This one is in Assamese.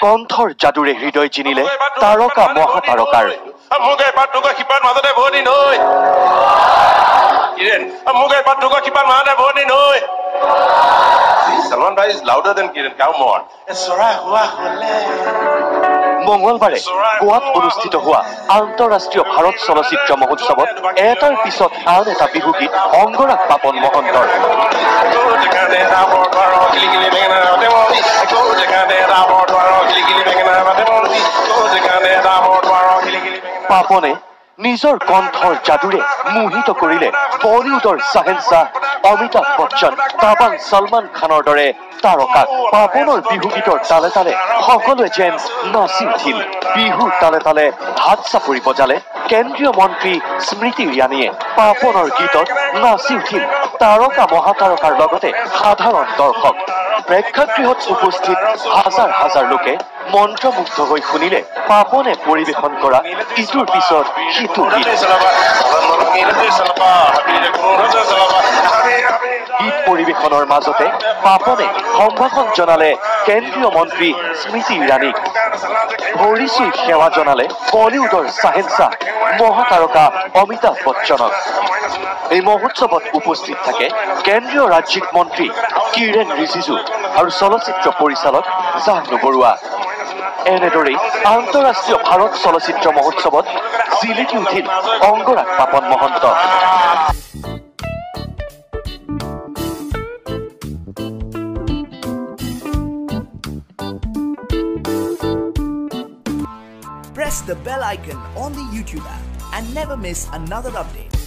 কণ্ঠৰ যাদুৰে হৃদয় চিনিলে তাৰকা মহাতাৰকাৰ Salman Bhai is louder than Kiran. Come on. মঙলবাৰে গোৱাত অনুষ্ঠিত হোৱা আন্তঃৰাষ্ট্ৰীয় ভাৰত চলচ্চিত্ৰ মহোৎসৱত এটাৰ পিছত আন এটা বিহুগীত অংগৰাগ পাপন মহন্তৰ পাপনে নিজৰ কণ্ঠৰ যাদুৰে মোহিত কৰিলে বলিউডৰ শ্বাহেনশ্বাহ অমিতাভ বচ্চন তাবাং সলমান খানৰ দৰে তাৰকাক পাপনৰ বিহুগীতৰ তালে তালে সকলোৱে যেন নাচি উঠিল বিহুৰ তালে তালে হাত চাপৰি বজালে কেন্দ্ৰীয় মন্ত্ৰী স্মৃতি ইৰাণীয়ে পাপনৰ গীতত নাচি উঠিল তাৰকা মহাতাৰকাৰ লগতে সাধাৰণ দৰ্শক প্ৰেক্ষাগৃহত উপস্থিত হাজাৰ হাজাৰ লোকে মন্ত্ৰমুগ্ধ হৈ শুনিলে পাপনে পৰিৱেশন কৰা ইটোৰ পিছত সিটো গীত পৰিৱেশনৰ মাজতে পাপনে সম্ভাষণ জনালে কেন্দ্ৰীয় মন্ত্ৰী স্মৃতি ইৰাণীক ভৰিচুই সেৱা জনালে বলিউডৰ শ্বাহেনশ্বাহ মহাতাৰকা অমিতাভ বচ্চনক এই মহোৎসৱত উপস্থিত থাকে কেন্দ্ৰীয় ৰাজ্যিক মন্ত্ৰী কিৰেণ ৰিজিজু আৰু চলচ্চিত্ৰ পৰিচালক জাহ্নু বৰুৱা এনেদৰেই আন্তঃৰাষ্ট্ৰীয় ভাৰত চলচ্চিত্ৰ মহোৎসৱত জিলিকি উঠিল Angaraag Papon Mahanta Press the bell icon on the YouTube app and never miss another update.